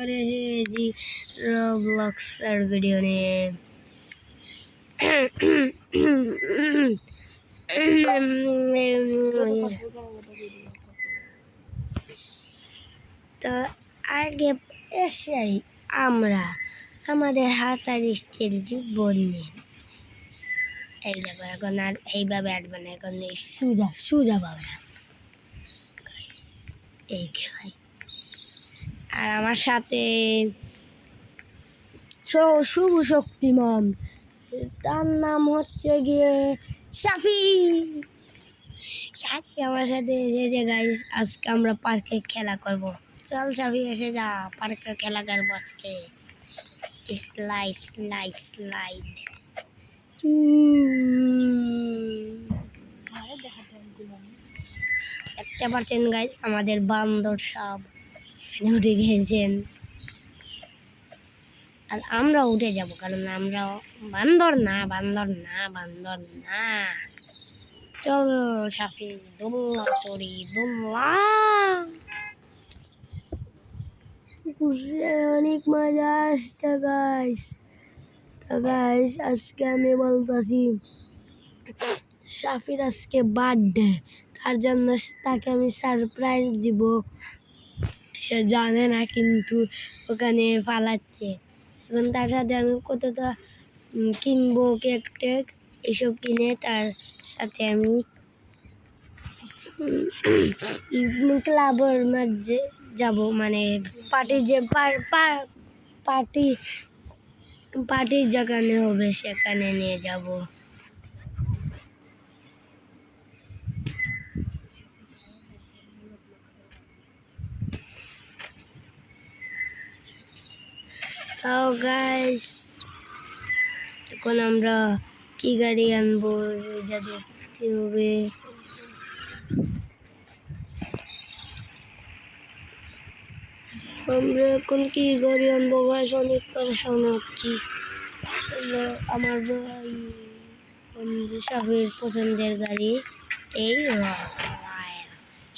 जी রবলক্সের video নিয়ে তো আগে এসেই আমরা আমাদের হাতার স্টিল জীবন নিয়ে এই দেখো এখন আর এইভাবে আটবে না, এখন এই সোজা সোজা পাবে এই ভাই। আর আমার সাথে শুভ শক্তিমান, তার নাম হচ্ছে গিয়ে শাফি। সাথে আমার সাথে এসেছে গাইস, আজকে আমরা পার্কে খেলা করব। চল শাফি এসে যা, পার্কে খেলা করবো আজকে। স্লাইড স্লাইড স্লাইড দেখতে পাচ্ছেন গাইস, আমাদের বান্দর সব উঠে গিয়েছেন আর আমরা উঠে যাব, কারণ আমরা বান্দর না বান্দর না বান্দর না। চল শাফি দোল্লা চড়ি দোল্লা, অনেক মজা আসছে গাইস। তো গাইস আজকে আমি বলতেছি শাফির আজকে বার্থডে, তার জন্য তাকে আমি সারপ্রাইজ দিব। সে জানে না কিন্তু ওখানে পালাচ্ছে। এখন তার সাথে আমি কতটা কিনবো, কেক টেক এসব কিনে তার সাথে আমি ক্লাবের মাঝে যাব, মানে পার্টি যে পার্টি যেখানে হবে সেখানে নিয়ে যাব। তো গাইস এখন আমরা কি গাড়ি আনবো যা দেখতে হবে। আমরা এখন কি গাড়ি আনবো গাইস, অনেক পরেশান হচ্ছি। আমার শাফির পছন্দের গাড়ি এই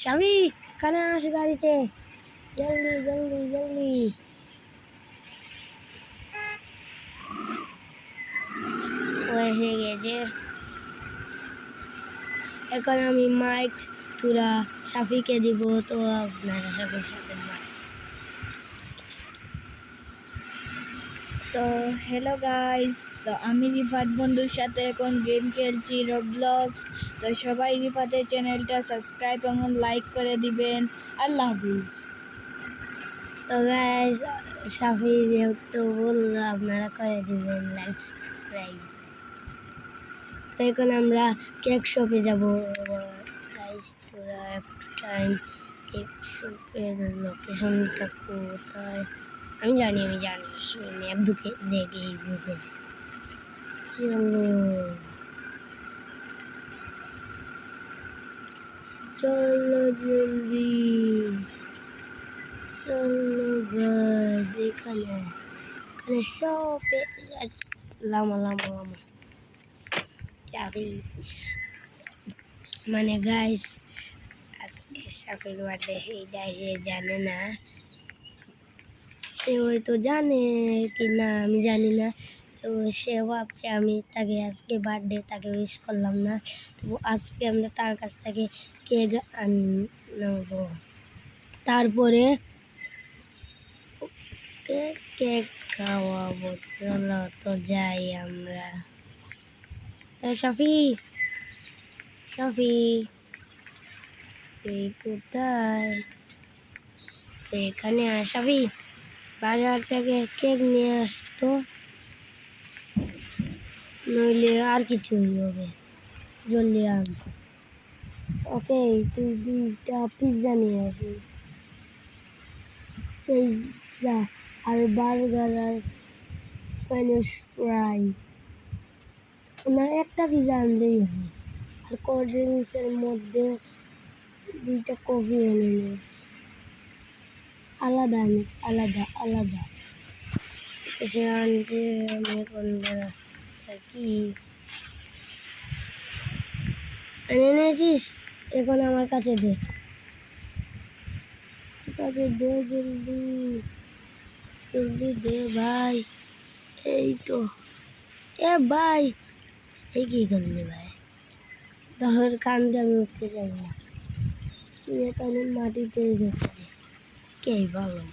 শাফি, কানে আস গাড়িতে, জলদি জলদি জলদি। ও এসে গেছে। এখন আমি মাইক তুরা শাফিকে দিব, তো আপনারা শাফির সাথে তো হ্যালো গাইস, তো আমি রিফাত বন্ধুর সাথে এখন গেম খেলছি রবলক্স। তো সবাই রিফাতের চ্যানেলটা সাবস্ক্রাইব এবং লাইক করে দিবেন। আল্লাহ হাফিজ। তো গাইস শাফি যেহেতু বললো আপনারা করে দিবেন লাইক সাবস্ক্রাইব। তো এখন আমরা কেক শপে যাবো গাইস। তোরা একটু টাইম, কেক শপের লোকেশনটা কোথায় আমি জানি ম্যাপ দেখেই বুঝে। চলো জলদি চলো গাইস, এখানে সব লামা লামা লামা যাবি। মানে গাইস আজকে শাফির বার্থডে, এইটা সে জানে না। সে হয়তো জানে কি না আমি জানি না। তো সে ভাবছে আমি তাকে আজকে বার্থডে তাকে উইশ করলাম না। তো আজকে আমরা তার কাছ থেকে কেক আনব, তারপরে কেক খাওয়াবো। চলো তো যাই আমরা। শাফি শাফি এই কোথায়? এখানে শাফি বাজার থেকে কেক নিয়ে আসতো, নইলে আর কিছুই হবে। জলদি আন। ওকে তুই 2টা পিৎজা নিয়ে আসিস, পিৎজা আর বার্গার আর ফ্রেঞ্চ ফ্রাই। না একটা পিৎজা আনলেই হয়। আর কোল্ড ড্রিঙ্কসের মধ্যে 2টা কফি এনে নিস, আলাদা আনিস, আলাদা আলাদা। এসে আনছে আমি এখন থাকি এনে নিয়েছিস, এখন আমার কাছে দে জলদি। জলদি দে ভাই। এই তো এ ভাই, এই কি করলি ভাই? তোর কান্দে আমি উঠতে চাই না, তুই এখানে মাটিতে রেখে দে। কে ভালো?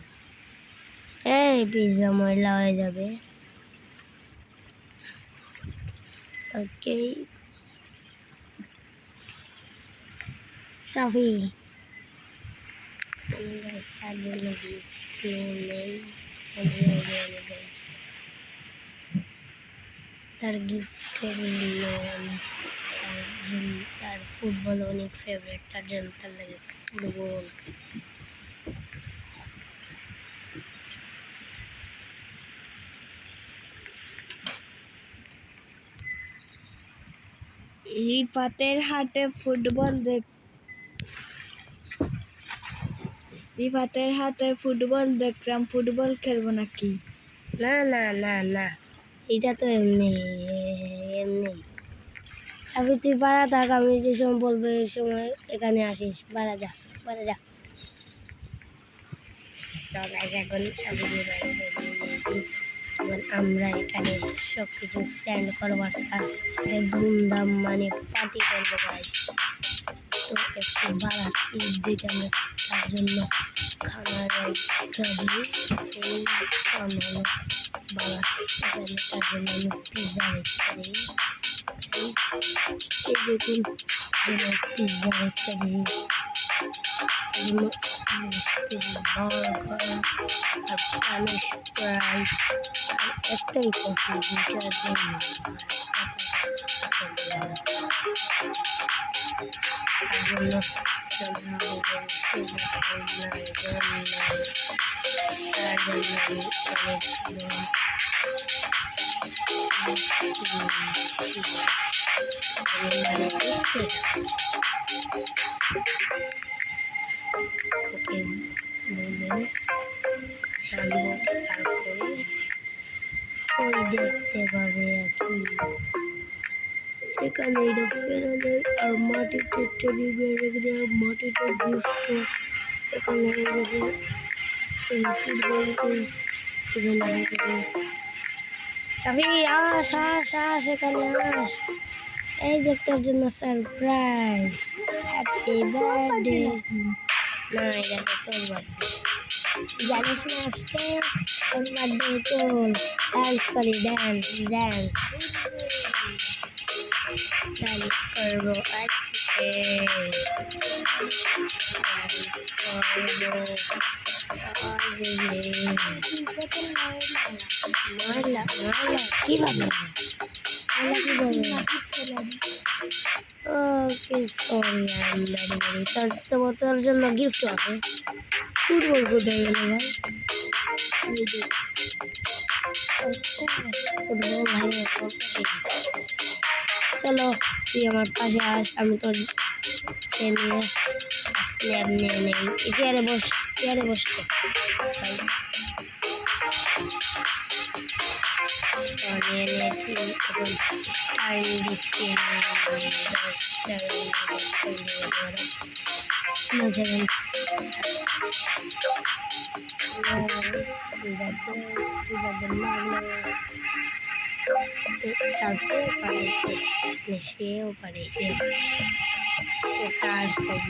এই পিজ্জা ময়লা হয়ে যাবে। ওকে সাফি, তার জন্য গিফট নেই। তার গিফটের তার ফুটবল অনেক ফেভারিট, তার জন্য তার লাগে ফুটবল। রিফাতের হাতে ফুটবল রিফাতের হাতে ফুটবল দেখলাম, ফুটবল খেলবো নাকি? না না না না, এটা তো এমনি এমনি। সাফি তুই বাড়া থাক, আমি যে সময় বলবো এই সময় এখানে আসিস। বাড়া যা, বাড়া যা। তো গাইস এখন সাফিকে বাইরে বেরিয়ে গিয়েছি। এখন আমরা এখানে সব কিছু স্ট্যান্ড করবার তার সাথে ধুমধাম মানে পার্টি করবো গাইস। তো একটু বাড়া সিট দিকে আমরা তার জন্য খাবার রেখে দিই। এই সামান্য বাড়া এখানে তার জন্য আমি পিৎজা রেখে দিই। এই দেখুন পিৎজা রেখে দিই, বার্গার আর স্প্যানিশ ফ্রাই আর একটাই কফি, দুইটার জন্য তার জন্য তার জন্য আমি ওকে বলে আনবো। তারপরে ওই দেখতে পাবে আর কি এখানে এটা ফেলে দেয় আর মাটিতে টেডি বিয়ার রেখে দেয়, মাটিতে গিফট এখানে রেখেছে ফুটবলকে এখানে রেখে দেয়। সাফি আস আস আস, এখানে আস, এই দেখতে জন্য সারপ্রাইজ। Happy birthday. না এটা তো তোর বার্থডে, জানিস না আজকে তোর বার্থডে। চল ডান্স করি, ডান্স ডান্স ডান্স করবো আজকে, ডান্স করবো মারলা মারলা কি ভাবলো? ওকে সরি, তোর জন্য গিফট আছে। ফুটবল কোথায় গেল ভাই? ফুটবল ভালো। চলো তুই আমার পাশে আস, আমি তোর নিয়ে স্ন্যাপ নিয়ে নেই। চেয়ারে বস, চেয়ারে বসতে নিয়ে নিয়েছি। এখন টাইম দিচ্ছি 10 সেকেন্ড। সার্ফে পাঠাইছে, সেও পাঠাইছে তার সব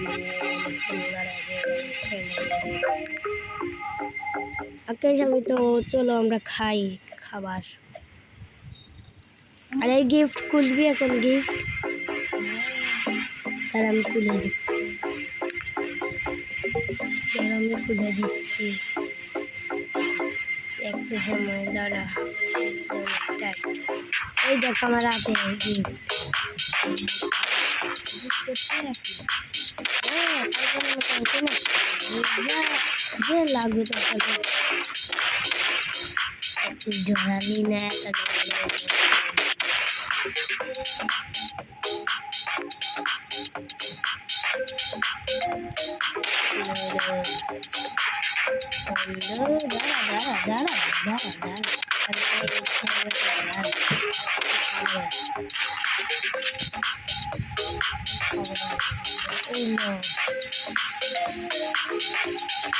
আমি তো। চলো আমরা খাই খাবার। আর এই গিফট খুলবি এখন? গিফট তার আমি খুলে দিচ্ছি, আমি খুলে দিচ্ছি একটু সময় দাঁড়া। এই দেখ আমার হাতে গিফট। হ্যাঁ যে লাগবে তোর একটু জড়ালি না,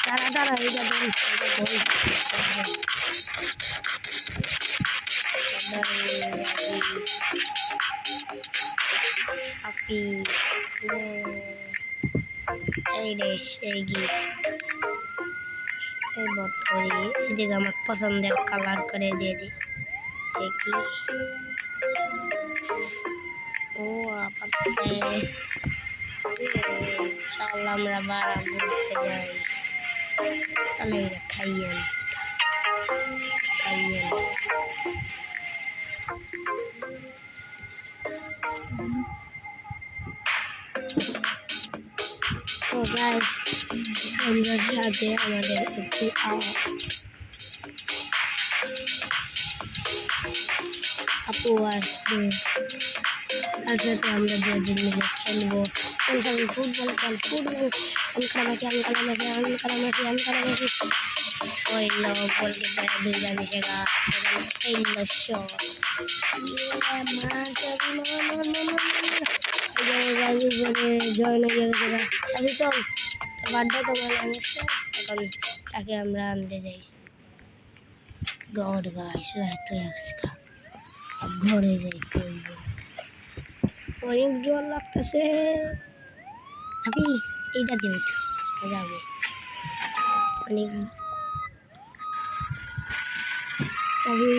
দাঁড়া দাঁড়া, এইটা ধরিস হ্যাপি। এই রে সেই গিফট, এই বটরি এদিকে আমার পছন্দের কালার করে দিয়েছি। দেখি ও আপাতত চল আমরা বাড়া ঘুরতে যাই। চলে এরা খাইয়ে নি, খাইয়ে নি। তো গাইস আমরা সাথে আমাদের একটি আপু আসবে, তার সাথে আমরা দুজন মিলে খেলবো। সবাই ফুটবল খেল, ফুটবল আনকালামাছি আনকালামাছি আনকালামাছি আনকালামাছি ওই লোক বলতে পারে দুইটা মিশেগা এই শট জয়েন হয়ে গেছে। আমি চল বার্থডে তোমার এখন তাকে আমরা আনতে যাই। গড গাইস রাত হয়ে গেছে, ঘরে যাই করব, অনেক জোর লাগতেছে। আপনি এইটা দিয়ে উঠ যাবে অনেক আমি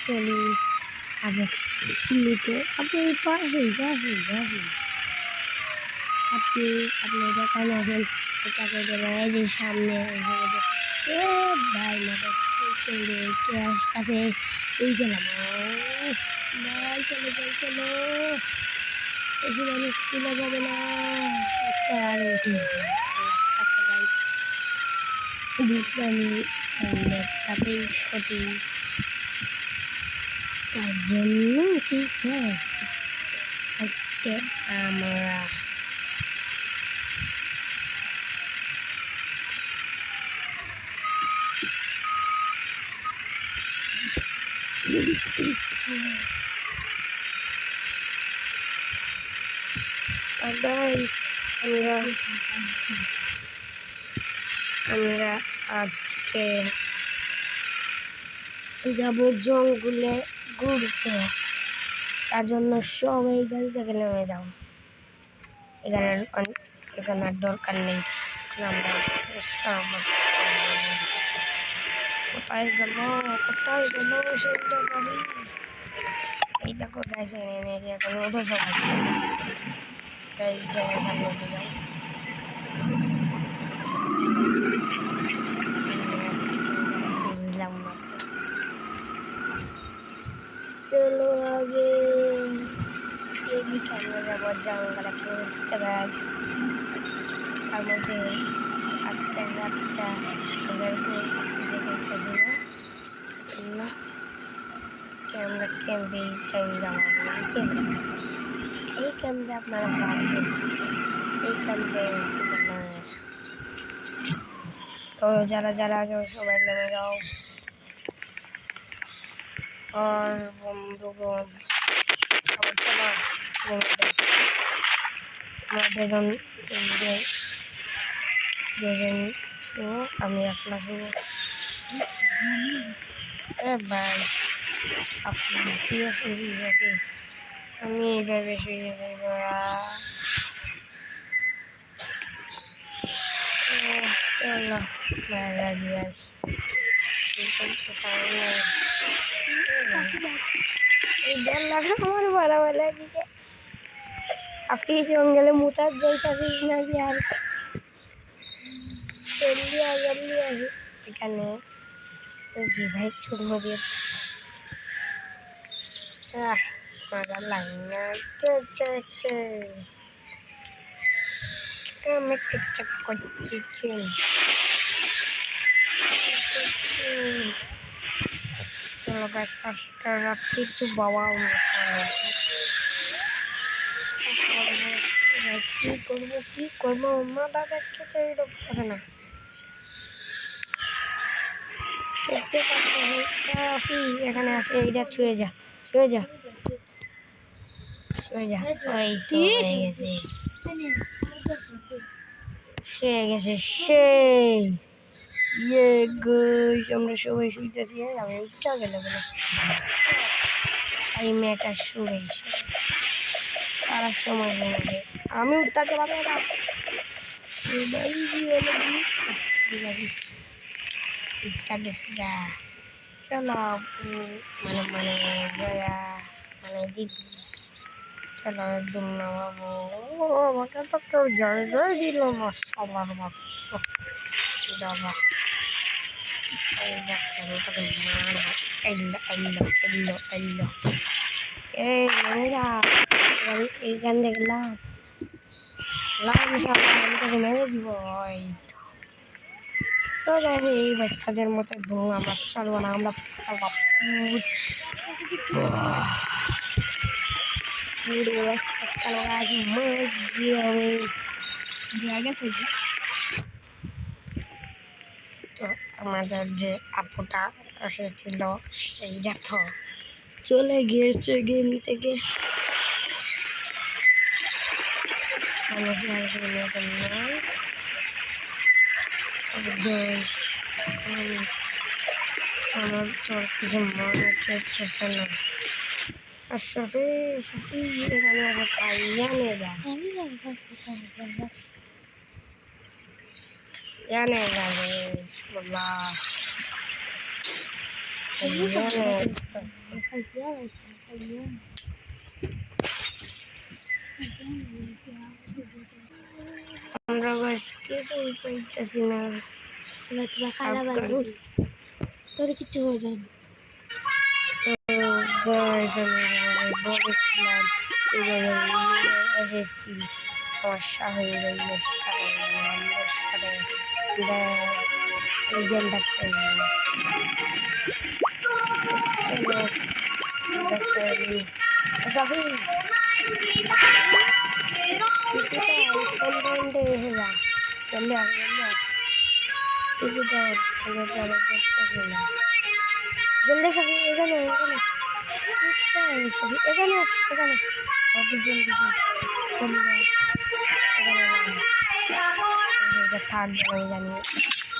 চলি আগে নিতে। আপনি পাশেই পাশেই পাশেই আপনি আপনি দেখান আছেন এটাকে দেবেন এই যে সামনে ভাই মোটর সাইকেল কে আসতেছে। এই গেলাম ভাই, চলো চলো চলো, বেশি মানুষ তুলে যাবে না। একটা আর উঠে গেছে বিজ্ঞানী তাতেই ক্ষতি, তার জন্য কি চাই আজকে আমরা আমরা আজকে যাব জঙ্গলে ঘুরতে, তার জন্য সবাই গাড়ি থেকে নেমে যাও। এখানে এখানে আর দরকার নেই। আমরা কোথায় গেল কোথায় গেল সেটা গাড়ি? এই দেখো গ্যাস এনে এখন ওঠো সবাই, এই জায়গায় সামনে উঠে যাও। বুঝলাম না, চলো আগে এদিকে আমরা যাবো জঙ্গলে ঘুরতে গাছ। তার মধ্যে আজকের রাতটা আমরা খুঁজে পাইতেছি না। আজকে আমরা ক্যাম্পে টাইম যাবো। এই ক্যাম্পে আপনারা ভাববেন এই ক্যাম্পে তো যারা যারা আছে সবাই নেমে যাও। আর বন্ধুগণ দুজন শুভ, আমি একলা শুভ। ভাই আপনি শুয়ে আমি এইভাবে শুয়ে যাইব। আমার ভালো লাগে আপনি জঙ্গলে মুতার যাইতাছিস নাকি? আর জলদি আসি এখানে জি ভাই চুরমো দিয়ে মজার লাগে না। আমি কিচ্ছু করছি চলো গাছ আজকে রাত কিছু বাবা কি করবো মাথা দেখতে চাই ঢুকতেছে না। দেখতে পাচ্ছি এখানে আসে, এইটা ছুঁয়ে যা ছুঁয়ে যা ছুঁয়ে যা। ওই তো হয়ে গেছে শুয়ে গেছে সেই ইয়ে গাইস আমরা সবাই শুইতেছি। আমি উঠা গেল এই মেয়েটা শুয়ে সারার সময় হবে আমি উঠতে পারবো না চলো মানে মানে জয়া মানে দিদি চলো একদম নামাবো আমাকে তো কেউ জায়গায় দিল মশালার মতো বাবা এই যাচ্ছে তোকে মারবো এল্লো এল্লো এল্লো এল্লো এই মরে যা এইখান দেখলাম আমি তোকে মেরে দিব ওই তো দেখে এই বাচ্চাদের মতো ধুম আমরা চলবো না আমরা তো আমাদের যে আপুটা এসেছিল সেই দেখো চলে গিয়েছে গেম থেকে আমার তোর কিছু মনে করতেছে না আর সফি সফি এখানে আছে খাইয়া নিয়ে যায় জানে যাবে বাবা আমরা বাস কিছুই পাইতেছি না তোমার খারাপ তোর কিছু হবে না তো গাইস আমি বলেছিলাম এসেছি বর্ষা হয়ে গেল বর্ষারে এই গেমটা খেলে চলো স্পন্ডে এসে যা জলদি আস দেখতেছি না জলদি সফি এখানে এখানে সফি এখানে আস এখানে পিছন পিছন থাকবে আমি জানি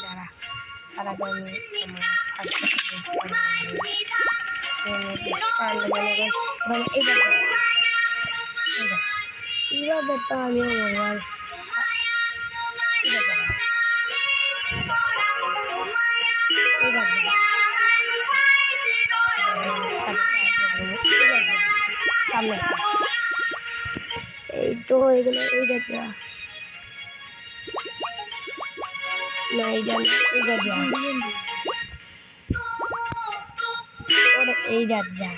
দাঁড়া তারা জানি আমার এইভাবে তো আমি মোবাইল সামনে এই তো এগুলো এইটা দেওয়া না এইটা এইটা দেওয়া ওরে এইটা যা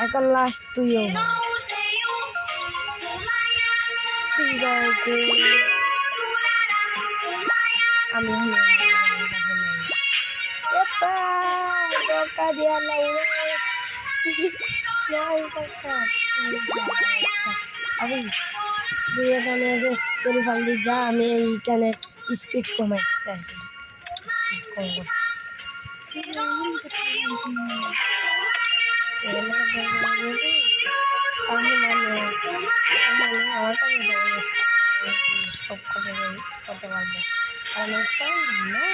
এখন লাস্ট তুইও ঠিক আছে আমি ধোকা দিয়া আমি তুই এখানে এসে তোর ফান্দি যা আমি এইখানে স্পিড কমে স্পিড কম করতেছি তাহলে মানে আমার কাছে সব করতে পারবো কারণ না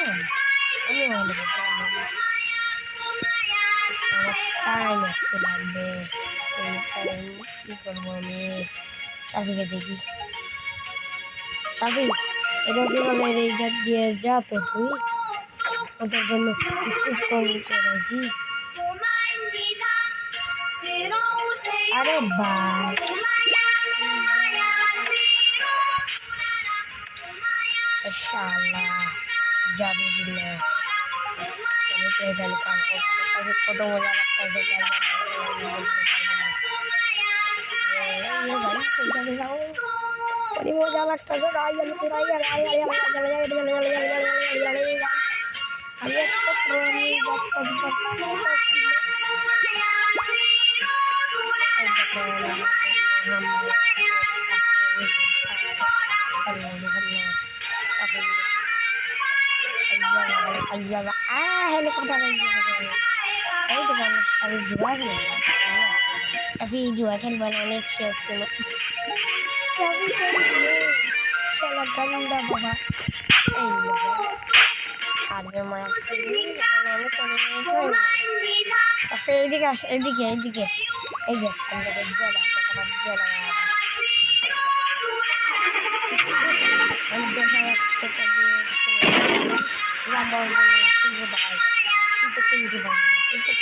আমি ভালো আমার টাইম একটু লাগবে এই টাইম কী করবো আমি সাফিকে দেখি সাফি এটা যে বলে এইটা দিয়ে যা তো তুই ওদের জন্য স্পিড কম করেছি আরে বাই ইনশাআল্লাহ যাবে কিনা আমি তো এখানে কত মজা লাগতেছে बड़ी मजा लगता है Safi juga kan banana shake tuh. Safi kan salah ganda baba. Iya. Ada এদিকে মারছি এখন আমি তোর আচ্ছা এইদিকে আস এইদিকে এইদিকে এই দেখ আমাদের জেলা আমার জেলা আমি 10,000 টাকা দিয়ে লম্বা কিনতে ভাই তুই তো কিনতে পারবি না তুই তো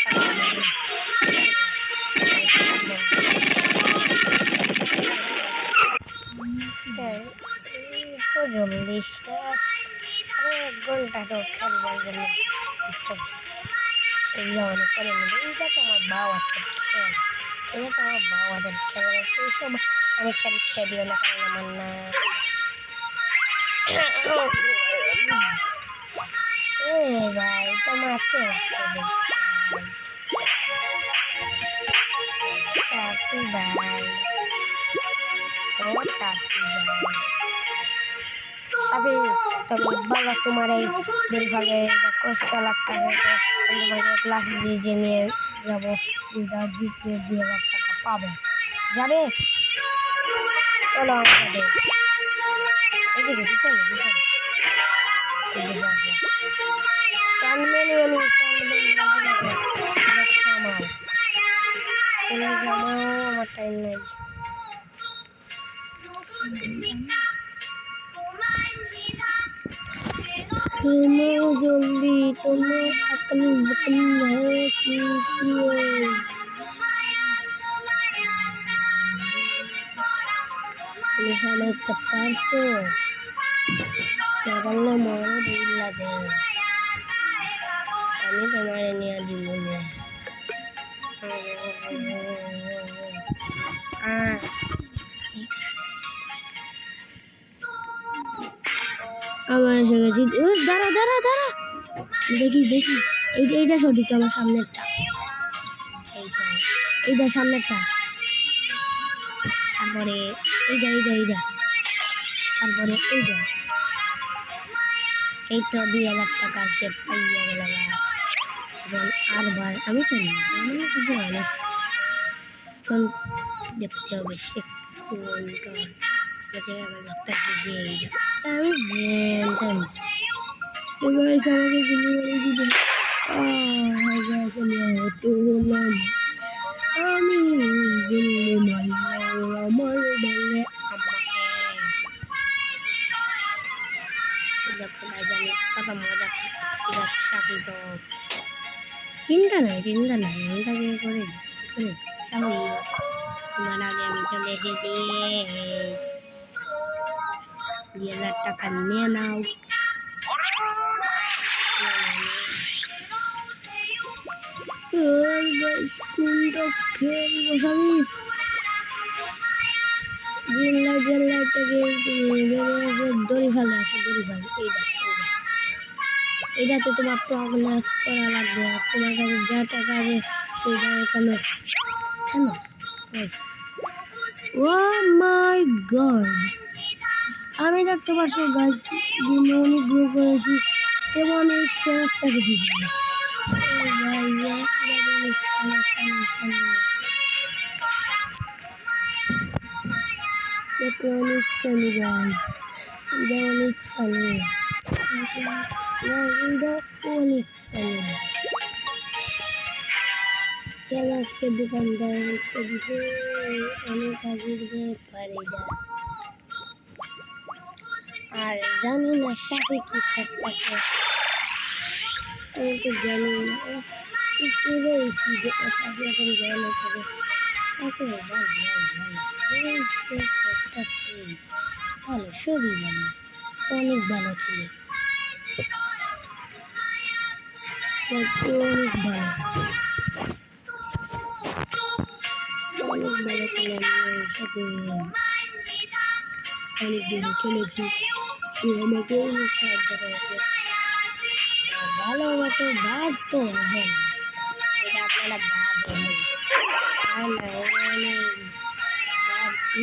তো জলদি শেষ আরে 1 ঘন্টা তো খেলবার জন্য এগুলো অনেক করে নেবে এইটা তো আমার বাবাদের খেল এটা তো আমার বাবাদের খেল এইসব আমি খেলিও না কারণ আমার না ভাই তো মারতে মারতে তাকি ভাই ও তাকি ভাই সাফি তুমি বলো তোমার এই দিল ভাগে কষ্ট লাগতেছে তো আমি তোমাকে ক্লাস ব্রিজে নিয়ে যাবো জিতে 2,000 টাকা পাবে যাবে চলো আমাদের এদিকে পিছনে পিছনে এদিকে আসো সামনে আমি সামনে আমার তুমি জামাও আমার টাইম নেই जल्दी तुम अपनी बकरी है कीजिए मिसाल कपार से करना मोरे बिल्ला दे আমি তোমারে নিয়ে দিব আমার এসে গেছি দাঁড়া দাঁড়া দাঁড়া দেখি দেখি এইটা সঠিক আমার সামনেরটা এইটা সামনেরটা তারপরে এইটা তারপরে এই তো 2,000 টাকা সে পাইয়া গেল এবং আরবার আমি তো নিই আমার কিছু হয় না কোন দেখতে হবে সে কোনটা আমার দেখতেছি যে এইটা আমি জানতাম তো গাইস আমাকে গুলি মারি দিবে আমি গুলি মারলাম আমার বলে আমাকে দেখো গাইস আমি কত মজা করছি সাপি তো চিন্তা নাই আমি তাকে করে সাপি তোমার আগে আমি চলে এসেছি 2,000 টাকা নিয়ে নাও কোনটা খেলবো সাবি দড়ি ফেলে আসো দড়ি ফেলে এইটাতে তোমার প্রগনাস করা লাগবে আর তোমার কাছে যা টাকা আছে সেইটা এখানে ফেমাস ও মাই গড আমি দেখতে পাচ্ছি গাছ দিনে অনেক গ্রো করেছি তেমন এই টেরাসটাকে দিচ্ছি অনেক ফানি গাছ এটা অনেক ফানি এটা অনেক ফানি টেরাসকে দোকানদার দিছে অনেক আগের ব্যাপার এটা আর জানি না সাপে কি করতেছে আমি তো জানি না পুরো কি সাপে এখন জল হচ্ছে ওকে ভালো সে করতেছে ভালো সবই ভালো অনেক ভালো ছিল অনেক ভালো ছিল আমি ওর সাথে অনেক দিন খেলেছি সে আমাকে অনেক সাহায্য করেছে ভালো মতো বাদ তো হ্যাঁ এটা আপনারা বাদ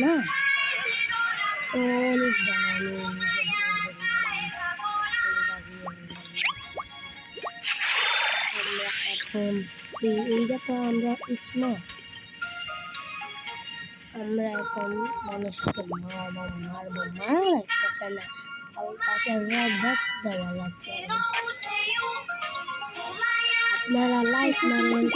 না অনেক ভালো এখন এইটা তো আমরা স্মার্ট আমরা এখন মানুষকে মারবো লাগতেছে না পাশে রবক্স দেওয়া লাগবে। আপনারা লাইক মারেন,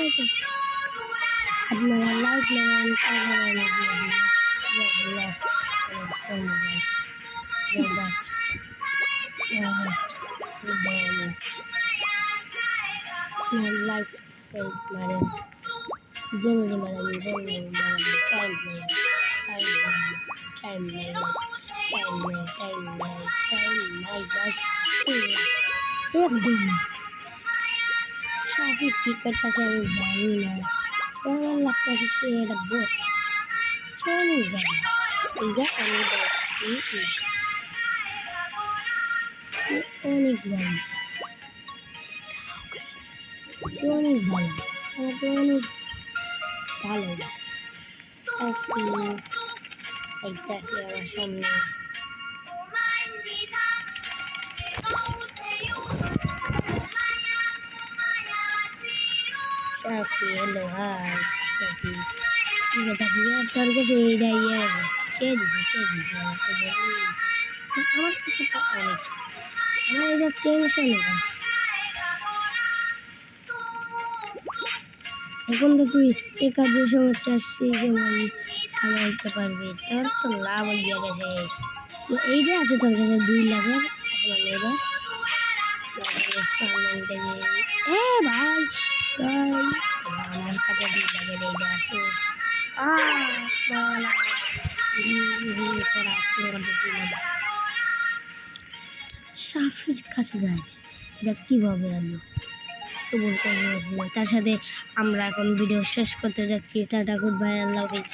জলদি মারেন, টাইম নাই একদম। সাফিক কি করতেছে আমি জানি না, আমার লাগতেছে সে এটা বলছে, সে অনেক ভালো। এইটা আমি বলছি অনেক ভালো, সে অনেক ভালো, আমাকে অনেক ভালোবাসে। সাফি এইটাছে আমার সামনে, সাফি হ্যালো হাই সাফি কি করতেছি তোর কাছে এইটা কে দিছে আমাকে বলি আমার কাছে তো অনেক, আমার এটা টেনশন নেই। এখন তো তুই টেকা যে সময় চাস সেই সময় কামাইতে পারবি, তোর তো লাভ হইয়া গেছে। এইটা আছে তোর কাছে 2 লাখের এবার ভাই আমার কাছে 2 লাখের এইটা আছে। সাফির কাছে গাইস এটা কিভাবে আনো তো বলতে পারছি না। তার সাথে আমরা এখন ভিডিও শেষ করতে যাচ্ছি। টাটা, গুড বাই, আল্লাহ হাফিজ।